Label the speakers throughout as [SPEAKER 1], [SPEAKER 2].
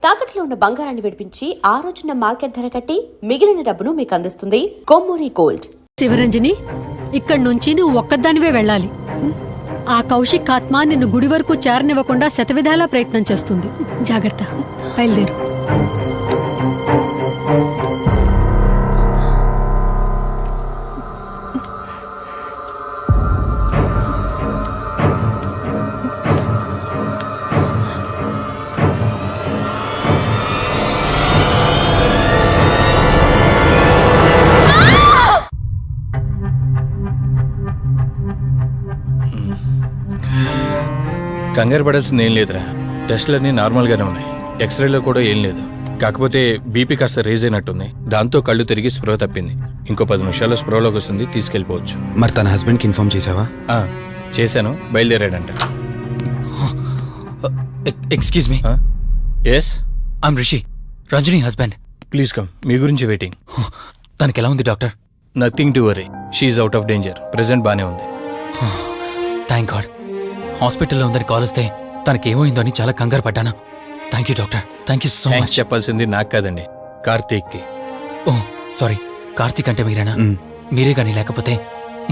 [SPEAKER 1] తాకట్లో ఉన్న బంగారాన్ని విడిపించి ఆ రోజున మార్కెట్ ధర కట్టి మిగిలిన డబ్బును మీకు అందిస్తుంది కొమ్మూరి గోల్డ్.
[SPEAKER 2] శివరంజని, ఇక్కడి నుంచి నువ్వు ఒక్కదానివే వెళ్ళాలి. ఆ కౌశిక్ ఆత్మ నిన్ను గుడి వరకు చేరనివ్వకుండా శతవిధాలా ప్రయత్నం చేస్తుంది. జాగ్రత్త, బయలుదేరు.
[SPEAKER 3] కంగారు పడాల్సింది ఏం లేదురా. టెస్టులన్నీ నార్మల్గానే ఉన్నాయి. ఎక్స్రేలో కూడా ఏం లేదు. కాకపోతే బీపీ కాస్త రేజ్ అయినట్టుంది. దాంతో కళ్ళు తిరిగి స్పృహ తప్పింది. ఇంకో 10 నిమిషాల్లో స్పృహలోకి వస్తుంది, తీసుకెళ్ళిపోవచ్చు.
[SPEAKER 4] మరి తన హస్బెండ్కి ఇన్ఫార్మ్ చేసావా?
[SPEAKER 3] చేశాను, బయలుదేరాడంట.
[SPEAKER 5] Excuse me.
[SPEAKER 3] Yes,
[SPEAKER 5] I'm Rishi, Ranjani husband.
[SPEAKER 3] Please come. మీ గురించి వెయిటింగ్.
[SPEAKER 5] తనకి ఎలా ఉంది doctor?
[SPEAKER 3] Nothing to worry. She's out of danger. Present బానే ఉంది.
[SPEAKER 5] Thank God. హాస్పిటల్లో ఉందని కాల్ వస్తే తనకేమైందో అని చాలా కంగారు పడ్డాను. Thank you doctor. Thank you so much.
[SPEAKER 3] చెప్పాల్సింది నాకు కాదండి, కార్తీక్కి.
[SPEAKER 5] ఓ సారీ, కార్తీక్ అంటే మీరేనా? మీరే గానీ లేకపోతే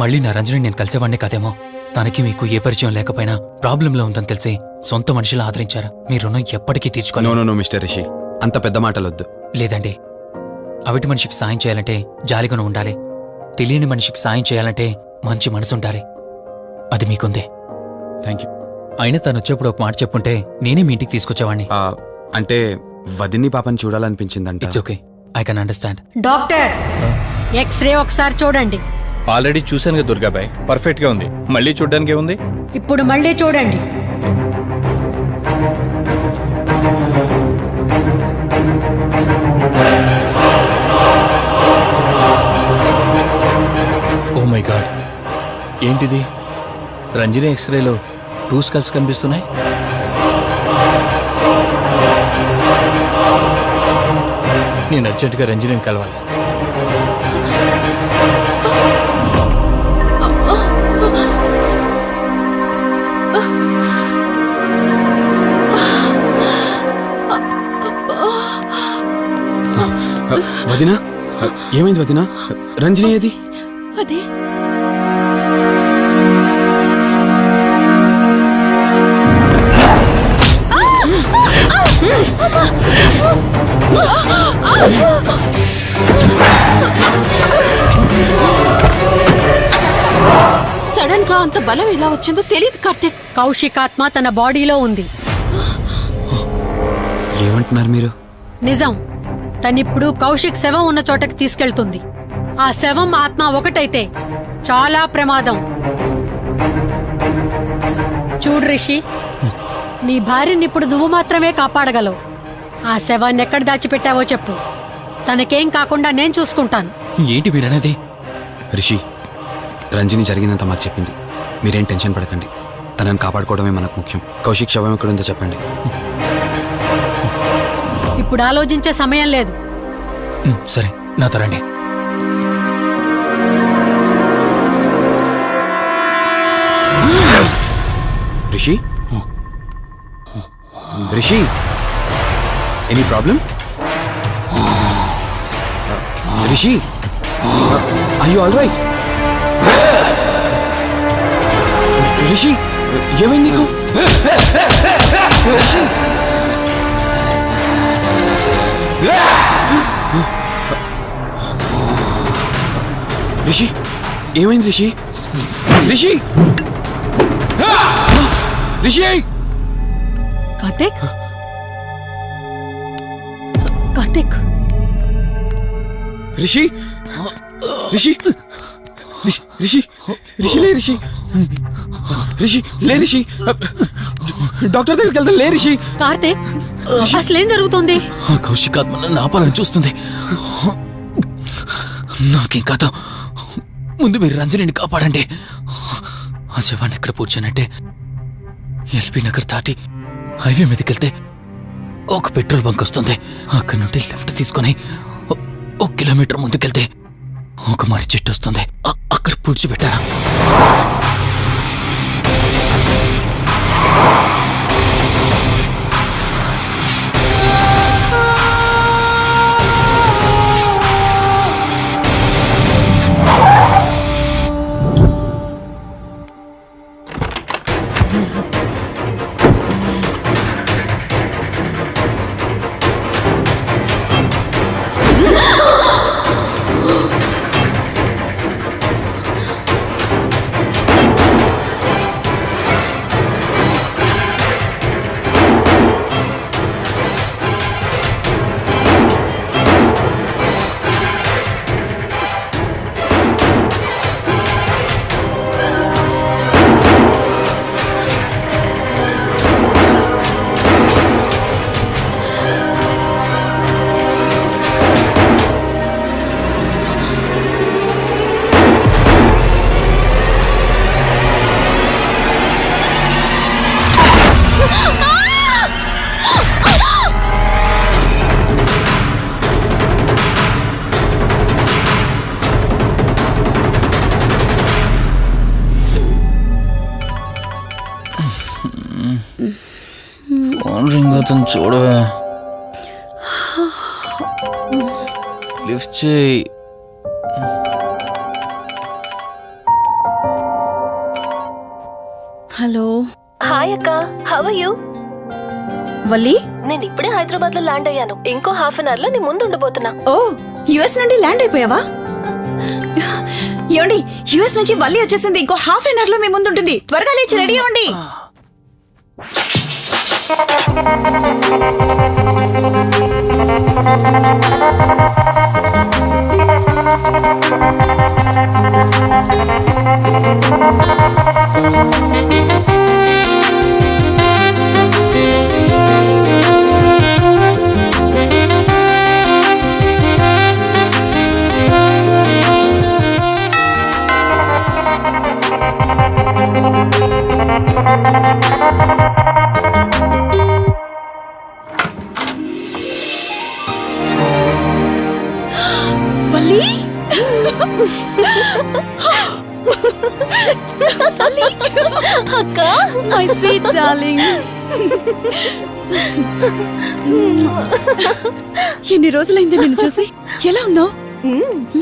[SPEAKER 5] మళ్ళీ నా రంజని నేను కలిసేవాడినే కాదేమో. తనకి మీకు ఏ పరిచయం లేకపోయినా ప్రాబ్లంలో ఉందని తెలిసి సొంత మనుషులు ఆదరించారు. మీ రుణం ఎప్పటికీ తీర్చుకోను.
[SPEAKER 4] నో మిస్టర్ రిషి, అంత పెద్ద మాటలొద్దు.
[SPEAKER 5] లేదండి, అవిటి మనిషికి సాయం చేయాలంటే జాలిగాను ఉండాలి. తెలియని మనిషికి సాయం చేయాలంటే మంచి మనసు ఉండాలి. అది మీకుందే.
[SPEAKER 4] Thank you.
[SPEAKER 5] అయినా తను వచ్చేప్పుడు ఒక మాట చెప్పుంటే నేనే మీ ఇంటికి తీసుకొచ్చేవాడిని.
[SPEAKER 4] అంటే వదిన్ని పాపని చూడాలనిపించిందంట.
[SPEAKER 5] It's okay, I can understand.
[SPEAKER 2] Doctor, x ray ఒకసారి చూడండి.
[SPEAKER 3] ఆల్రెడీ చూశాను కదా దుర్గాబాయ్, పర్ఫెక్ట్ గా ఉంది. మళ్ళీ చూడ్డానికి ఏముంది?
[SPEAKER 2] ఇప్పుడు మళ్ళీ చూడండి.
[SPEAKER 3] ఓ మై గాడ్, ఏంటిది? రంజని ఎక్స్రేలో 2 స్కల్స్ కనిపిస్తున్నాయి. నేను అర్జెంటుగా రంజనిని కలవాలి.
[SPEAKER 4] వదినా, ఏమైంది వదినా? రంజని ఏది?
[SPEAKER 2] అది
[SPEAKER 6] సడన్ గా అంత బలం ఎలా వచ్చిందో తెలియదు కార్తీక్.
[SPEAKER 2] కౌశిక్ ఆత్మ తన బాడీలో ఉంది.
[SPEAKER 4] ఏమంటున్నారు మీరు?
[SPEAKER 2] నిజం. తనిప్పుడు కౌశిక్ శవం ఉన్న చోటకి తీసుకెళ్తుంది. ఆ శవం ఆత్మ ఒకటైతే చాలా ప్రమాదం. చూడు రిషి, నీ భార్యని ఇప్పుడు నువ్వు మాత్రమే కాపాడగలవు. ఆ శవాన్ని ఎక్కడ దాచిపెట్టావో చెప్పు. తనకేం కాకుండా నేను చూసుకుంటాను.
[SPEAKER 5] ఏంటి మీరనేది?
[SPEAKER 4] రిషి, రంజని జరిగినంత మాకు చెప్పింది. మీరేం టెన్షన్ పడకండి. తనని కాపాడుకోవడమే మనకు ముఖ్యం. కౌశిక్ శవం ఎక్కడుందో చెప్పండి.
[SPEAKER 2] ఇప్పుడు ఆలోచించే సమయం లేదు.
[SPEAKER 5] సరే, నాతో రండి.
[SPEAKER 4] Rishi, Rishi, any problem? Rishi, are you all right? Rishi, ఏమైంది నీకు? రిషి, రిషి, ఏమైంది రిషి? రిషి, రిషి!
[SPEAKER 2] కార్తీక్, కార్తీక్,
[SPEAKER 4] రిషి, రిషి, రిషి, రిషి, లే రిషి, రిషి, లే రిషి, డాక్టర్ దగ్గరికి వెళ్తాం. లే రిషి.
[SPEAKER 2] కార్తీక్, అసలేం జరుగుతుంది?
[SPEAKER 5] కౌశిక్ ఆత్మ నన్ను ఆపాలని చూస్తుంది. నాకేం కాదు. ముందు మీరు రంజనిని కాపాడండి. ఆ శవాన్ని ఎక్కడ పూడ్చానంటే ఎల్బీ నగర్ దాటి హైవే మీదకి వెళ్తే ఒక పెట్రోల్ బంక్ వస్తుంది. అక్కడి నుండి లెఫ్ట్ తీసుకొని 1 కిలోమీటర్ ముందుకెళ్తే ఒక మర్రి చెట్టు వస్తుంది. అక్కడ పూడ్చిపెట్టాను. ఏమవుతుంది చూడవే. లిఫ్ట్ చేయి.
[SPEAKER 7] హలో
[SPEAKER 8] హాయ్ అక్క, హౌ ఆర్ యు?
[SPEAKER 7] వల్లి.
[SPEAKER 8] నేను ఇప్పుడే హైదరాబాద్ లో ల్యాండ్ అయ్యాను. ఇంకో హాఫ్ అన్ అవర్ లో నీ ముందు ఉండబోతున్నా.
[SPEAKER 7] ఓ, యుఎస్ నుండి ల్యాండ్ అయిపోయావా? ఏమండి, యుఎస్ నుంచి వల్లి వచ్చేసింది. ఇంకో హాఫ్ అన్ అవర్ లో మీ ముందు ఉంటుంది. త్వరగా లేచి రెడీ అవ్వండి. వల్లి,
[SPEAKER 8] అక్క,
[SPEAKER 7] మై స్వీట్ డార్లింగ్. ఎన్ని రోజులైంది నిన్ను చూసి. ఎలా ఉన్నావు?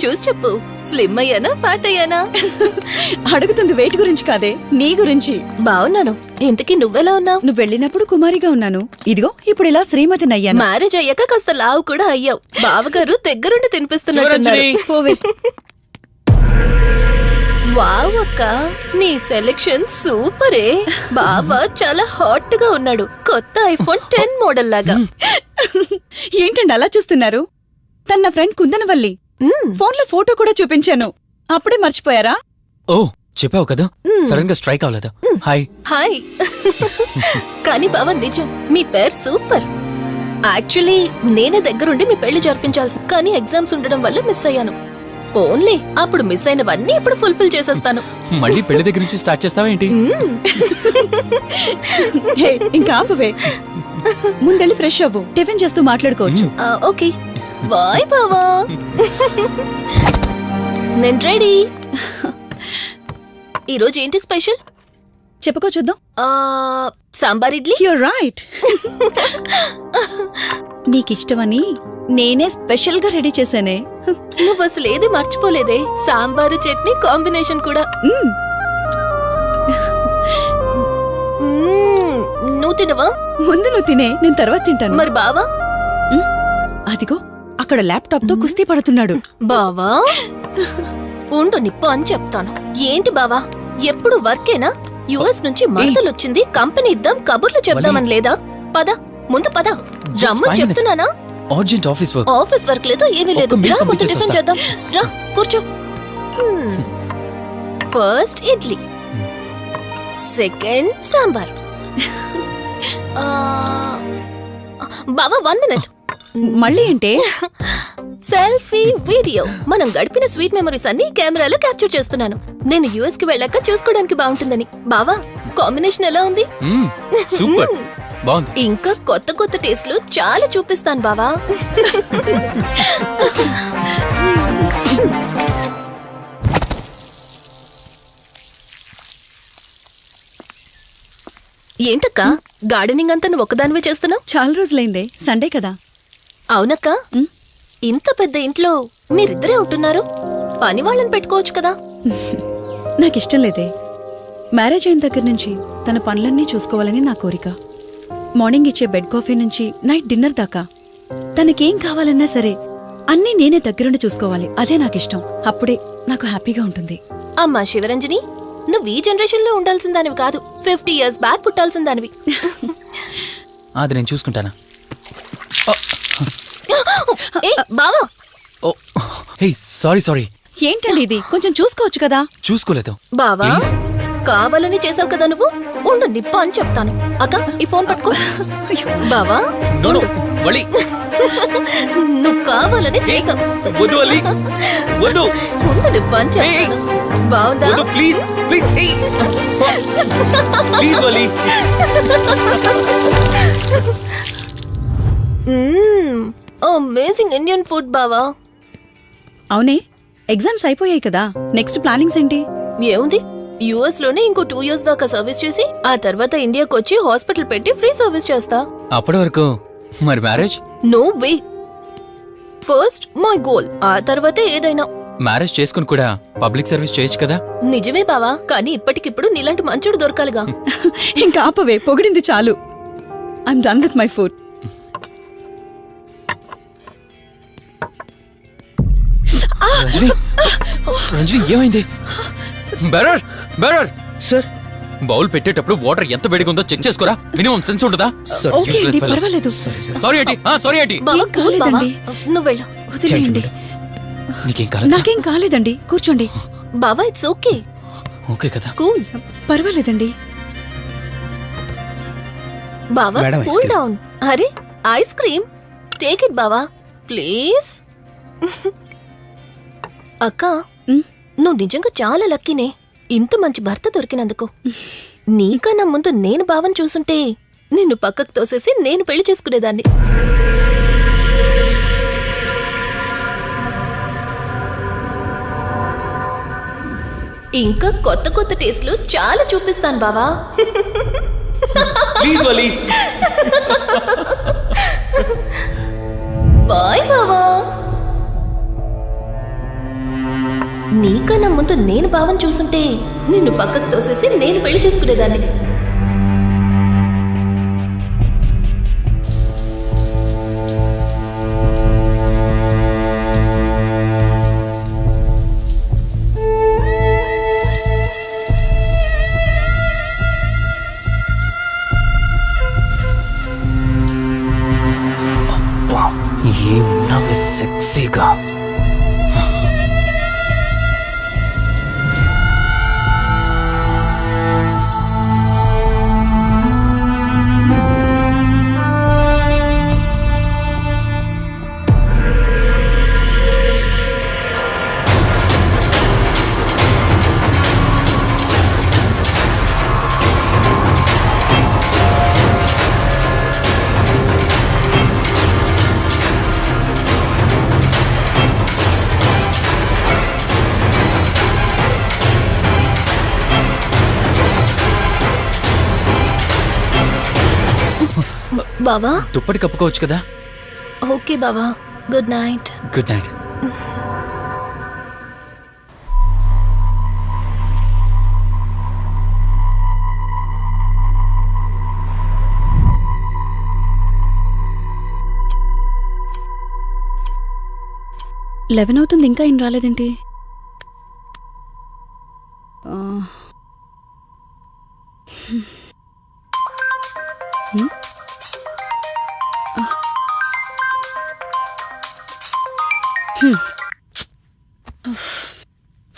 [SPEAKER 8] చూసి చెప్పు. స్లిమ్ అయ్యానా, ఫ్యాట్ అయ్యానా?
[SPEAKER 7] అడుగుతుంది వెయిట్ గురించి కాదే, నీ గురించి.
[SPEAKER 8] బాగున్నాను. ఇంతకీ నువ్వెలా ఉన్నావు?
[SPEAKER 7] నువ్వు వెళ్ళినప్పుడు కుమారిగా ఉన్నాను. ఇదిగో ఇప్పుడు ఇలా శ్రీమతిని అయ్యాను.
[SPEAKER 8] మ్యారేజ్ అయ్యాక కాస్త లావు కూడా అయ్యావు. బావగారు దగ్గరుండి తినిపిస్తున్నట్టున్నారు.
[SPEAKER 7] పోవే.
[SPEAKER 8] వావ్ అక్క, నీ సెలెక్షన్ సూపరే. బావ చాలా హాట్ గా ఉన్నాడు. కొత్త ఐఫోన్ 10 మోడల్ లాగా.
[SPEAKER 7] ఏంటండి అలా చూస్తున్నారు? తన ఫ్రెండ్ కుందనవల్లి. ఫోన్ లో ఫోటో కూడా చూపించాను. అప్పుడే మర్చిపోయారా?
[SPEAKER 5] ఓ, చెప్పావు కదా, సడన్ గా స్ట్రైక్ అవ్వలేదు. హాయ్.
[SPEAKER 8] హాయ్. కానీ బావ నిజం, మీ పేరు సూపర్. యాక్చువల్లీ నేనే దగ్గరుండి మీ పెళ్లి జరిపించాల్సి, కానీ ఎగ్జామ్స్ ఉండడం వల్ల మిస్ అయ్యాను. పోన్లే, అప్పుడు మిస్ అయినవన్నీ ఇప్పుడు ఫుల్ఫిల్ చేసేస్తాను.
[SPEAKER 5] మళ్ళీ పెళ్లి దగ్గర నుంచి స్టార్ట్ చేస్తావా ఏంటి?
[SPEAKER 7] హే, ఇంకా ఆపువే. ముందెళ్ళి ఫ్రెష్ అవ్వు. టిఫిన్ చేస్తూ మాట్లాడుకోవచ్చు.
[SPEAKER 8] ఓకే బాయ్ బావా. నేను రెడీ. ఈరోజు ఏంటి స్పెషల్?
[SPEAKER 7] చెప్పుకో చూద్దాం.
[SPEAKER 8] సాంబార్ ఇడ్లీ.
[SPEAKER 7] You're right. నీకిష్టమని నేనే స్పెషల్ గా రెడీ చేశానే.
[SPEAKER 8] నువ్వు అసలు ఏది మర్చిపోలేదే. సాంబారు చట్నీ కాంబినేషన్ కూడా. నువ్వు తినవా?
[SPEAKER 7] ముందు నువ్వు తినే, నేను తర్వాత తింటాను.
[SPEAKER 8] మరి బావా?
[SPEAKER 7] అదిగో అక్కడ ల్యాప్టాప్ తో కుస్తీ పడుతున్నాడు.
[SPEAKER 8] బావా ఉండు, నిప్పు అని చెప్తాను. ఏంటి బావా, ఎప్పుడు వర్కేనా? యుఎస్ నుంచి మరదలొచ్చింది, కంపెనీ ఇద్దాం, కబుర్లు చెప్దామని లేదా? పద ముందు పద. రమ్మని చెప్తున్నానా?
[SPEAKER 5] Urgent office work.
[SPEAKER 8] Office work లేదు, ఏమీ లేదు. రా ముందు టిఫిన్ చేద్దాం. రా కూర్చో. First idli, second sambar. బావా 1 మినిట్.
[SPEAKER 7] మళ్ళీ ఏంటే?
[SPEAKER 8] Selfie video. మనం గడిపిన స్వీట్ మెమరీస్ అన్ని కెమెరాలో క్యాప్చర్ చేస్తున్నాను. నేను యుఎస్ కి వెళ్ళాక చూసుకోవడానికి బాగుంటుందని. బావా కాంబినేషన్ ఎలా ఉంది?
[SPEAKER 5] సూపర్, బాగుంది.
[SPEAKER 8] ఇంకా కొత్త కొత్త టేస్ట్లు చాలా చూపిస్తాను బావా. ఏంటక్క, గార్డెనింగ్ అంతా నువ్వు ఒక్కదానివే చేస్తున్నావు?
[SPEAKER 7] చాలా రోజులైందే, సండే కదా.
[SPEAKER 8] అవునక్క, ఇంత పెద్ద ఇంట్లో మీరిద్దరే ఉంటున్నారు. పని వాళ్ళని పెట్టుకోవచ్చు కదా.
[SPEAKER 7] నాకిష్టం లేదే. మ్యారేజ్ అయిన దగ్గర నుంచి తన పనులన్నీ చూసుకోవాలని నా కోరిక. మార్నింగ్ ఇచ్చే బెడ్ కాఫీ నుంచి నైట్ డిన్నర్ దాకా తనకేం కావాలన్నా సరే అన్నీ నేనే దగ్గరుండి చూసుకోవాలి. అదే నాకిష్టం. అప్పుడే నాకు హ్యాపీగా ఉంటుంది.
[SPEAKER 8] అమ్మా శివరంజని, నువ్వు ఈ జనరేషన్ లో ఉండాల్సిన దానివి కాదు. 50 years బ్యాక్ పుట్టాల్సిన దానివి.
[SPEAKER 5] అది నేను చూసుకుంటానా?
[SPEAKER 8] బావా.
[SPEAKER 5] ఓ హే, సారీ.
[SPEAKER 7] ఏంటండి ఇది? కొంచెం చూసుకోవచ్చు కదా.
[SPEAKER 5] చూసుకోలేదు.
[SPEAKER 8] బావా కావాలని చేసావు కదా నువ్వు. ఉండు, నిప్ప అని చెప్తాను. అక్క ఈ ఫోన్ పట్టుకో. బావా నువ్వు కావాలని చేసావు. ఉండు, నిప్ప అని చెప్తాను. బావుందా? అమేజింగ్ ఇండియన్ ఫుడ్ బావా.
[SPEAKER 7] అవునే, ఎగ్జామ్స్ అయిపోయాయి కదా. నెక్స్ట్ ప్లానింగ్స్ ఏంటి?
[SPEAKER 8] ఏముంది, యుఎస్ లోనే ఇంకో 2 years దాకా సర్వీస్ చేసి ఆ తర్వాత ఇండియాకి వచ్చి హాస్పిటల్ పెట్టి ఫ్రీ సర్వీస్ చేస్తా.
[SPEAKER 5] అప్పటి వరకు మరి marriage?
[SPEAKER 8] No way. First my goal, ఆ తర్వాతే ఏదైనా.
[SPEAKER 5] మ్యారేజ్ చేసుకుని కూడా పబ్లిక్ సర్వీస్ చేయొచ్చు కదా.
[SPEAKER 8] నిజమే బావా, కానీ ఇప్పటికిప్పుడు నీలాంటి మంచోడు దొరకాలిగా.
[SPEAKER 7] ఇంకా ఆపవే, పొగిడింది చాలు. I'm done with my food.
[SPEAKER 5] Ranjani, Ranjani ఏమైంది? బెరర్ బెరర్
[SPEAKER 4] సార్
[SPEAKER 5] బౌల్ పెట్టేటప్పుడు వాటర్ ఎంత వేడిగా ఉందో చెక్ చేసుకోరా. మినిమం సెన్స్ ఉంటుందా?
[SPEAKER 7] ఓకే అండి, పర్వాలేదు.
[SPEAKER 5] సారీ ఏంటి, సారీ ఏంటి.
[SPEAKER 8] బావా,
[SPEAKER 7] ఏం
[SPEAKER 8] కూల్ బావా.
[SPEAKER 7] కాలేదండి.
[SPEAKER 8] నువ్వు వెళ్ళు.
[SPEAKER 7] వదిలేయండి.
[SPEAKER 5] నీకేం కాలేదు?
[SPEAKER 7] నాకేం కాలేదండి, కూర్చోండి.
[SPEAKER 8] బావా, ఇట్స్ ఓకే.
[SPEAKER 5] ఓకే కదా.
[SPEAKER 8] కూల్.
[SPEAKER 7] పర్వాలేదండి.
[SPEAKER 8] బావా,
[SPEAKER 4] madam, ice
[SPEAKER 8] cool
[SPEAKER 4] cream.
[SPEAKER 8] Down. అరే, ఐస్ క్రీమ్ టేక్ ఇట్ బావా ప్లీజ్. అక్క,
[SPEAKER 7] ఉమ్,
[SPEAKER 8] నువ్వు నిజంగా చాలా లక్కీనే, ఇంత మంచి భర్త దొరికినందుకు. నీకన్నా ముందు నేను బావని చూసుంటే నిన్ను పక్కకు తోసేసి నేను పెళ్లి చేసుకునేదాన్ని. ఇంకా కొత్త కొత్త టేస్ట్లు చాలా చూపిస్తాను బావా.
[SPEAKER 5] Please Vali.
[SPEAKER 8] బాయ్ బావా. నీకన్నా ముందు నేను బావని చూసుంటే నిన్ను పక్కకు తోసేసి నేను పెళ్లి చేసుకునేదాన్ని.
[SPEAKER 5] ఏమున్నావే సెక్సీగా.
[SPEAKER 8] బావా,
[SPEAKER 5] దుప్పటి కప్పుకోవచ్చు కదా.
[SPEAKER 8] ఓకే బావా, good night.
[SPEAKER 5] Good night.
[SPEAKER 7] Eleven అవుతుంది, ఇంకా ఏం రాలేదేంటి? ఆ. హ్మ్. హ్మ్.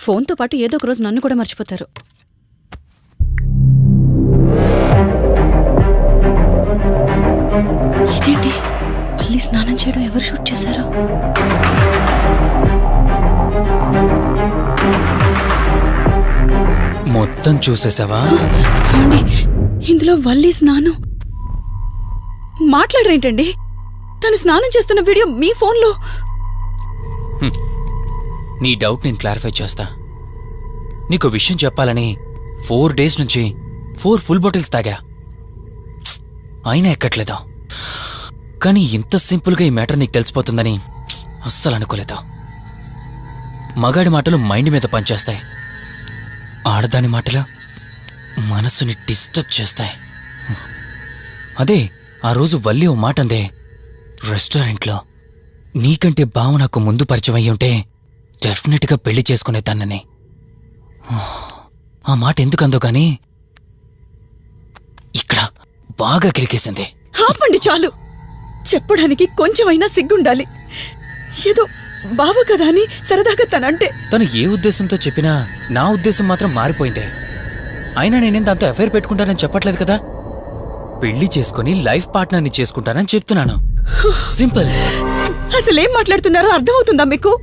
[SPEAKER 7] ఫోన్తో పాటు ఏదో ఒక రోజు నన్ను కూడా మర్చిపోతారు. ఇదేంటి, మళ్ళీ స్నానం చేయడం ఎవరు షూట్ చేశారో?
[SPEAKER 5] మొత్తం చూసేసావా?
[SPEAKER 7] ఏమండి, ఇందులో వల్లి స్నానం మాట్లాడరేంటండి? తను స్నానం చేస్తున్న వీడియో మీ ఫోన్లో.
[SPEAKER 5] నీ డౌట్ నేను క్లారిఫై చేస్తా. నీకు విషయం చెప్పాలని 4 days నుంచి 4 full బాటిల్స్ తాగా, అయినా ఎక్కట్లేదు. కానీ ఇంత సింపుల్గా ఈ మ్యాటర్ నీకు తెలిసిపోతుందని అస్సలు అనుకోలేదు. మగాడి మాటలు మైండ్ మీద పనిచేస్తాయి, ఆడదాని మాటలు మనస్సుని డిస్టర్బ్ చేస్తాయి. అదే ఆ రోజు వల్లి ఓ మాట అందే రెస్టారెంట్లో, నీకంటే బావ నాకు ముందు పరిచయం అయ్యి ఉంటే డెఫినెట్గా పెళ్లి చేసుకునేదాన్నని. ఆ మాట ఎందుకందో గాని ఇక్కడ బాగా కిరికేసింది.
[SPEAKER 7] ఆపండి చాలు, చెప్పడానికి కొంచెమైనా సిగ్గుండాలి. ఏదో బావ కదా అని సరదాగా తనంటే.
[SPEAKER 5] తను ఏ ఉద్దేశంతో చెప్పినా నా ఉద్దేశం మాత్రం మారిపోయిందే. అయినా నేనేం దాంతో అఫైర్ పెట్టుకుంటానని చెప్పట్లేదు కదా, పెళ్లి చేసుకుని లైఫ్ పార్ట్నర్ని చేసుకుంటానని చెప్తున్నాను. సింపుల్.
[SPEAKER 7] అసలేం మాట్లాడుతున్నారో అర్థమవుతుందా మీకు?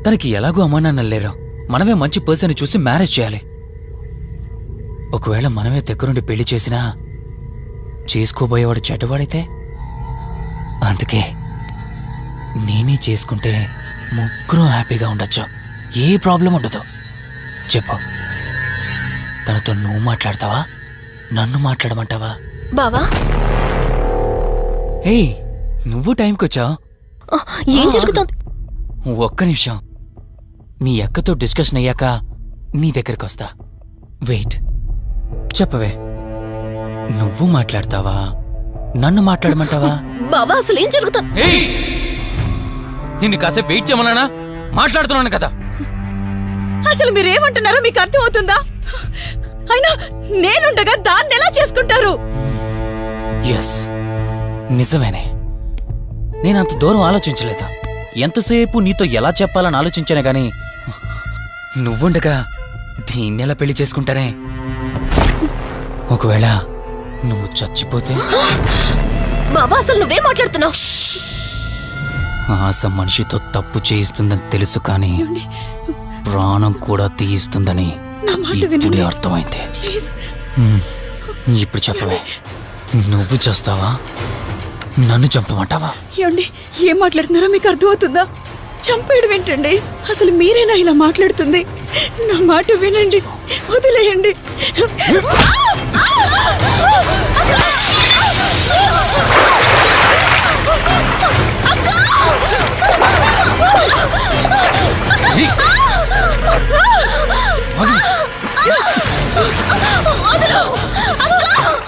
[SPEAKER 5] తనకి ఎలాగూ అమ్మానాన్నలు లేరు, మనమే మంచి పర్సన్ చూసి మ్యారేజ్ చేయాలి. ఒకవేళ మనమే దగ్గరుండి పెళ్లి చేసినా చేసుకోబోయేవాడు చెడ్డవాడైతే, అందుకే నేనే చేసుకుంటే ముగ్గురు హ్యాపీగా ఉండొచ్చు, ఏ ప్రాబ్లం ఉండదు. చెప్పు, తనతో నువ్వు మాట్లాడతావా, నన్ను మాట్లాడమంటావా?
[SPEAKER 8] బావా,
[SPEAKER 5] ఏయ్ నువ్వు టైంకి వచ్చావు.
[SPEAKER 8] ఆ, ఏం జరుగుతోంది?
[SPEAKER 5] ఒక్క నిమిషం. మీ అక్కతో డిస్కషన్ అయ్యాక నీ దగ్గరికి వస్తా. వెయిట్, చెప్పవే, నువ్వు మాట్లాడతావా నన్ను మాట్లాడమంటావా?
[SPEAKER 8] బావా అసలు ఏం జరుగుతోంది?
[SPEAKER 5] ఏయ్ నిన్ను కాసేపు వెయిట్ చేయమన్నానా? మాట్లాడుతున్నాను కదా.
[SPEAKER 7] అసలు మీరేమంటున్నారో మీకు అర్థమవుతుందా? అయినా నేనుండగా దాన్ని ఎలా చేసుకుంటారు?
[SPEAKER 5] ఎస్, నిజమేనే. నేనంత దూరం ఆలోచించలేదు. ఎంతసేపు నీతో ఎలా చెప్పాలని ఆలోచించానే గాని నువ్వుండగా దీన్నెలా పెళ్లి చేసుకుంటానే? ఒకవేళ నువ్వు చచ్చిపోతే?
[SPEAKER 8] బావా అసలు నువ్వేం మాట్లాడుతున్నావు?
[SPEAKER 5] ఆశ మనిషితో తప్పు చేయిస్తుందని తెలుసు కానీ ప్రాణం కూడా తీయిస్తుందని
[SPEAKER 7] నా మాట
[SPEAKER 5] ఇప్పుడే
[SPEAKER 7] వినండి.
[SPEAKER 5] అర్థమైంది.
[SPEAKER 7] ప్లీజ్.
[SPEAKER 5] ఇప్పుడు చెప్పవే, నువ్వు చేస్తావా నన్ను చంపమంటావా?
[SPEAKER 7] ఏమండి, ఏం మాట్లాడుతున్నారో మీకు అర్థమవుతుందా? చంపేయడం ఏంటండి? అసలు మీరేనా ఇలా మాట్లాడుతుంది? నా మాట వినండి, వదిలేయండి.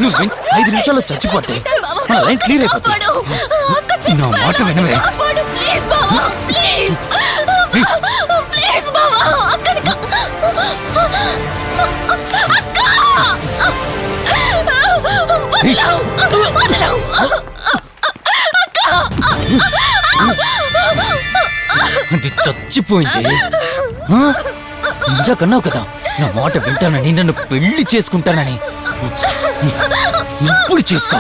[SPEAKER 5] నువ్వు 5 నిమిషాల్లో చచ్చిపోతే మన లైన్ క్లియర్ అయిపోతుంది. నా మాట వినవే.
[SPEAKER 8] ప్లీజ్ బావా, ప్లీజ్ ప్లీజ్ బావా, అక్కని
[SPEAKER 5] అది చచ్చిపోయింది. ఇంతకన్నావు కదా నా మాట వింటానని, నన్ను పెళ్లి చేసుకుంటానని. ఇప్పుడు చేసుకో.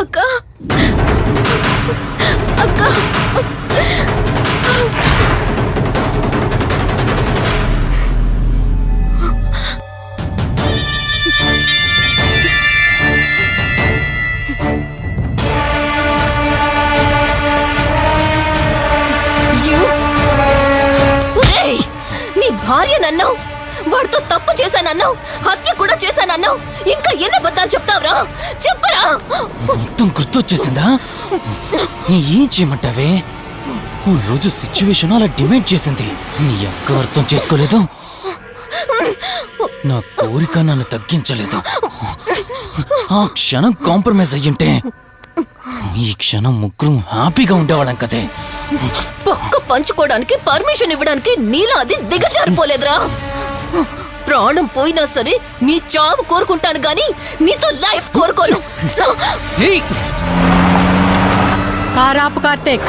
[SPEAKER 8] అక్క అక్క నీ భార్య నన్నావు, వాడితో తప్పు చేశానన్నావు, హత్య కూడా చేశానన్నావు. ఇంకా ఎన్ని అబద్ధాలు చెప్తావురా? చెప్పరా?
[SPEAKER 5] మొత్తం గుర్తొచ్చేసిందా? ఏం చేయమంటావే? ఓ రోజు సిచ్యువేషన్ అలా డిమాండ్ చేసింది. నీ అక్క అర్థం చేసుకోలేదు. నా కోరిక నన్ను తగ్గించలేదు. ఆ క్షణం కాంప్రమైజ్ అయ్యుంటే ఈ క్షణం ముగ్గురు హ్యాపీగా ఉండేవాళ్ళం కదే.
[SPEAKER 8] పక్క పంచుకోవడానికి పర్మిషన్ ఇవ్వడానికి నీలా అది దిగజారిపోలేదురా. ప్రాణం పోయినా సరే నీ చావు కోరుకుంటాను గాని నీతో లైఫ్ కోరుకోను.
[SPEAKER 5] ఏయ్!
[SPEAKER 2] కారాపు కార్తీక్.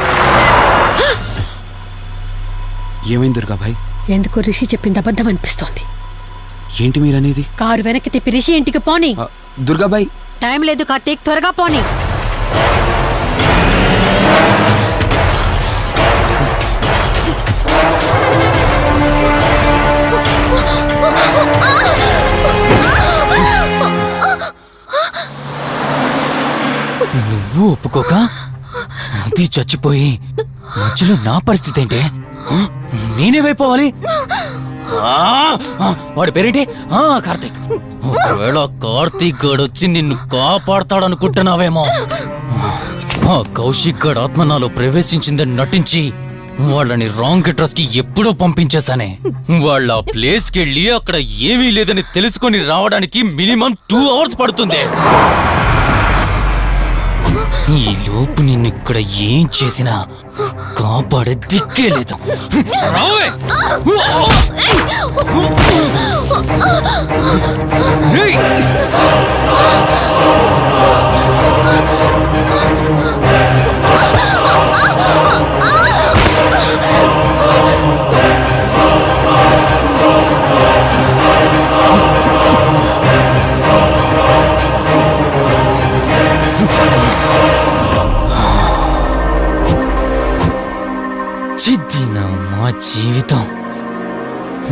[SPEAKER 4] ఏమైంది దుర్గాభాయ్?
[SPEAKER 2] ఎందుకు రిషి చెప్పింది అబద్ధం అనిపిస్తోంది.
[SPEAKER 4] ఏంటి మీరనేది?
[SPEAKER 2] కారు వెనక్కి తిప్పి రిషి ఇంటికి పోని.
[SPEAKER 4] దుర్గాబాయ్,
[SPEAKER 2] టైం లేదు కార్తీక్, త్వరగా పోని.
[SPEAKER 8] ఆ
[SPEAKER 5] నువ్వు ఒప్పుకోక అది చచ్చిపోయి మధ్యలో నా పరిస్థితి ఏంటి? నేనేమైపోవాలి? వాడి పేరేంటి? కార్తీక్. ఒకవేళ కార్తీక్ గడు వచ్చి నిన్ను కాపాడతాడనుకుంటున్నావేమో. కౌశిక్ గడ్ ఆత్మ నాలో ప్రవేశించిందని నటించి వాళ్ళని రాంగ్ అడ్రస్ కి ఎప్పుడో పంపించేశానే. వాళ్ళ ప్లేస్ కి వెళ్ళి అక్కడ ఏమీ లేదని తెలుసుకొని రావడానికి మినిమం 2 hours పడుతుంది. ఈ లోపు నిన్ను ఇక్కడ ఏం చేసినా కాపాడే దిక్కే లేదు. రావే! రేయ్! చిద్దినా మా జీవితం.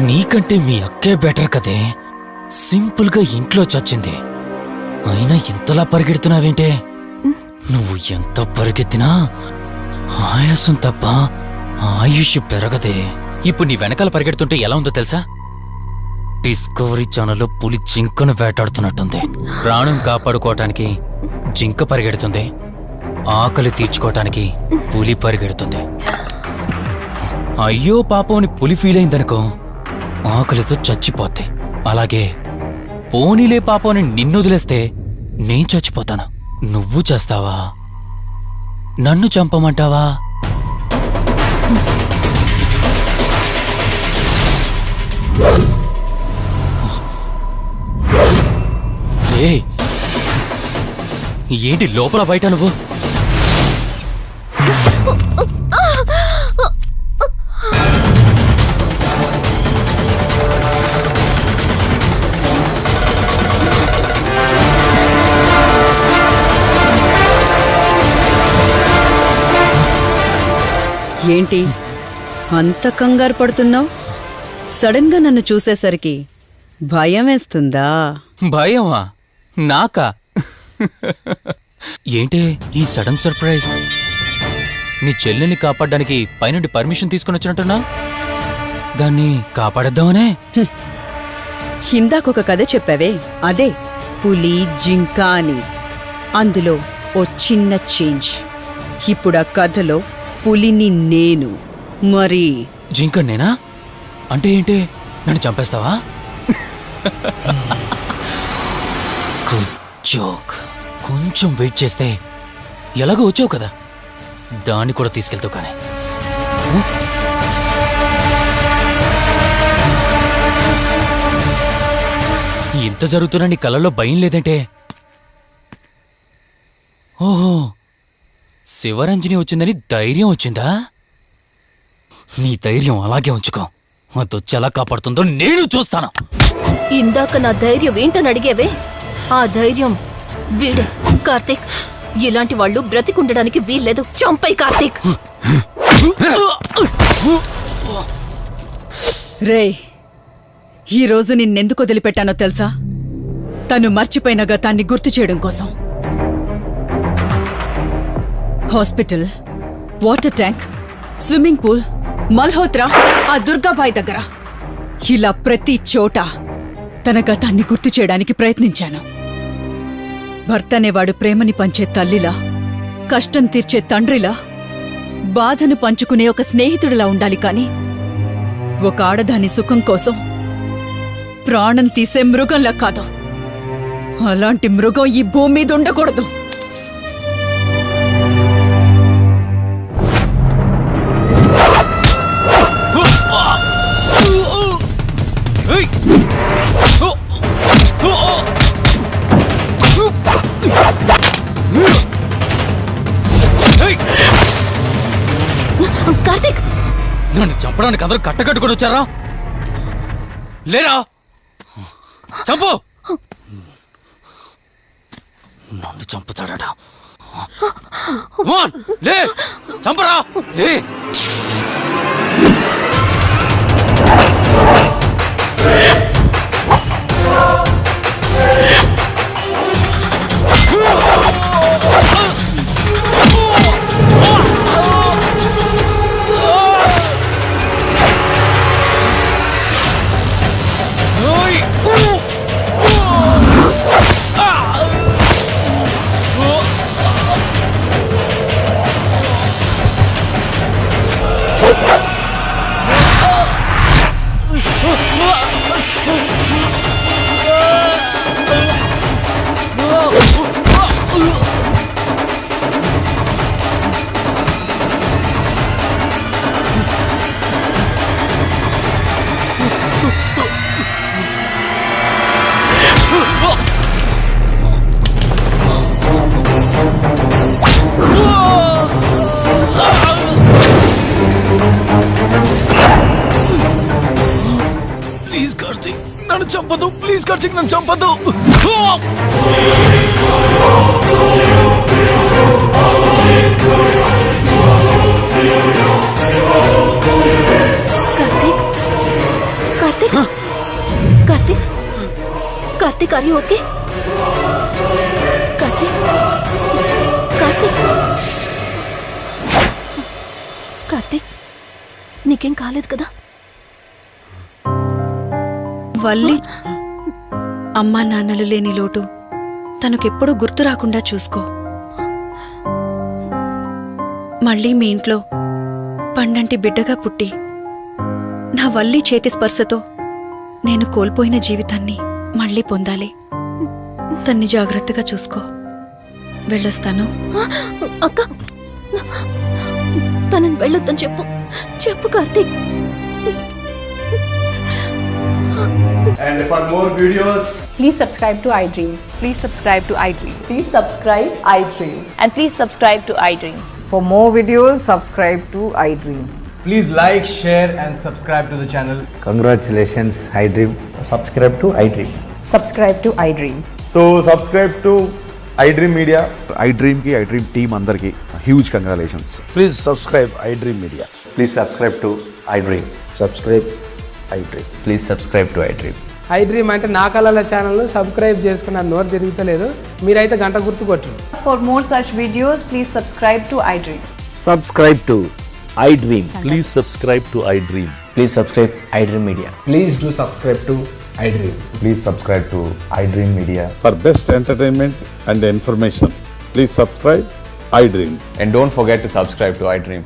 [SPEAKER 5] నీకంటే మీ అక్కే బెటర్ కదే. సింపుల్ గా ఇంట్లో చచ్చింది. అయినా ఇంతలా పరిగెడుతున్నావేంటే? నువ్వు ఎంత పరిగెత్తినా ఆయాసం తప్ప ఆయుష్ పెరగదే. ఇప్పుడు నీ వెనకాల పరిగెడుతుంటే ఎలా ఉందో తెలుసా? డిస్కవరీ ఛానల్లో పులి జింకను వేటాడుతున్నట్టుంది. ప్రాణం కాపాడుకోవటానికి జింక పరిగెడుతుంది, ఆకలి తీర్చుకోవటానికి పులి పరిగెడుతుంది. అయ్యో పాపం అని పులి ఫీల్ అయిందనుకో, ఆకలితో చచ్చిపోద్ది. అలాగే పోనీలే పాపం అని నిన్ను వదిలేస్తే నేను చచ్చిపోతాను. నువ్వు చేస్తావా? నన్ను చంపమంటావా? ఏయ్, ఏంటి లోపల బయట నువ్వు?
[SPEAKER 7] ఏంటి అంత కంగారు పడుతున్నావు? సడన్ గా నన్ను చూసేసరికి భయం వేస్తుందా?
[SPEAKER 5] భయమా? నాకా? ఏంటే ఈ సడన్ సర్ప్రైజ్? నీ చెల్లెల్ని కాపాడడానికి పైనుండి పర్మిషన్ తీసుకుని వచ్చినట్టున్నా? దాన్ని కాపాడేద్దామనే?
[SPEAKER 7] ఇందాకొక కథ చెప్పావే, అదే పులి జింక అని. అందులో ఓ చిన్న చేంజ్. ఇప్పుడు ఆ కథలో పులిని నేను. మరి
[SPEAKER 5] జింక నేనా? అంటే ఏంటి? నన్ను చంపేస్తావా? Good joke. కొంచెం వెయిట్ చేస్తే ఎలాగో వచ్చావు కదా, దాన్ని కూడా తీసుకెళ్తావు. కానీ ఇంత జరుగుతున్నా నీ కళ్ళల్లో భయం లేదంటే? ఓహో, శివరంజని వచ్చిందని ధైర్యం వచ్చిందా? నీ ధైర్యం అలాగే ఉంచుకో. అదొచ్చి ఎలా కాపాడుతుందో నేను చూస్తాను.
[SPEAKER 8] ఇందాక నా ధైర్యం ఏంటని అడిగేవే, ఆ ధైర్యం వీడే కార్తీక్. ఇలాంటి వాళ్ళు బ్రతికుండడానికి వీల్లేదు. చంపై కార్తీక్.
[SPEAKER 7] రే, ఈరోజు నిన్నెందుకు వదిలిపెట్టానో తెలుసా? తను మర్చిపోయిన గతాన్ని గుర్తు చేయడం కోసం. Hospital, water tank, swimming pool, Malhotra, ఆ దుర్గాబాయ్ దగ్గర, ఇలా ప్రతి చోట తన గతాన్ని గుర్తు చేయడానికి ప్రయత్నించాను. భర్త అనేవాడు ప్రేమని పంచే తల్లిలా, కష్టం తీర్చే తండ్రిలా, బాధను పంచుకునే ఒక స్నేహితుడిలా ఉండాలి. కాని ఒక ఆడదాని సుఖం కోసం ప్రాణం తీసే మృగంలా కాదు. అలాంటి మృగం ఈ భూమి మీద ఉండకూడదు.
[SPEAKER 8] కార్తీక్,
[SPEAKER 5] నన్ను చంపడానికి అందరూ కట్టకట్టుకొని వచ్చారా? లేరా? చంపు! నన్ను చంపుతాడట. లే, చంపరా! లే! కార్తీక్ నన్ను చంపద్దు.
[SPEAKER 8] Karthik Karthik Karthik Karthik are you okay? Karthik Karthik Karthik నీకేం కాలేదు కదా?
[SPEAKER 7] వల్లి అమ్మా నాన్నలు లేని లోటు తనకెప్పుడూ గుర్తు రాకుండా చూసుకో. మళ్ళీ మీ ఇంట్లో పండంటి బిడ్డగా పుట్టి నా వల్లి చేతి స్పర్శతో నేను కోల్పోయిన జీవితాన్ని మళ్ళీ పొందాలి. తన్ని జాగ్రత్తగా చూసుకో. వెళ్ళొస్తాను.
[SPEAKER 8] అక్క తనని వెళ్ళొద్దని చెప్పు. చెప్పు Karthik.
[SPEAKER 9] And for more videos,
[SPEAKER 10] Please subscribe to iDream.
[SPEAKER 7] Please subscribe to iDream.
[SPEAKER 10] Please subscribe iDream.
[SPEAKER 7] And please subscribe to iDream.
[SPEAKER 10] For more videos, subscribe to iDream.
[SPEAKER 9] please like, share, and subscribe to the channel.
[SPEAKER 11] Congratulations, iDream. Subscribe to iDream.
[SPEAKER 10] Subscribe to iDream.
[SPEAKER 9] So, subscribe to iDream Media.
[SPEAKER 12] iDream ki iDream team andarki huge congratulations.
[SPEAKER 11] Please subscribe iDream Media.
[SPEAKER 4] Please subscribe to iDream.
[SPEAKER 11] Subscribe iDream.
[SPEAKER 4] Please subscribe to iDream.
[SPEAKER 10] iDream అంటే నా కళల channel subscribe చేసుకున్న నోరు తిరుగుతలేదు. మీరైతే గంట గుర్తు కొట్టు. For more such videos, please subscribe to iDream.
[SPEAKER 11] Subscribe to iDream.
[SPEAKER 5] Please subscribe to iDream.
[SPEAKER 11] Please subscribe iDream Media.
[SPEAKER 9] Please do subscribe to iDream.
[SPEAKER 11] Please subscribe to iDream Media.
[SPEAKER 12] For best entertainment and information, please subscribe iDream.
[SPEAKER 4] And don't forget to subscribe to iDream.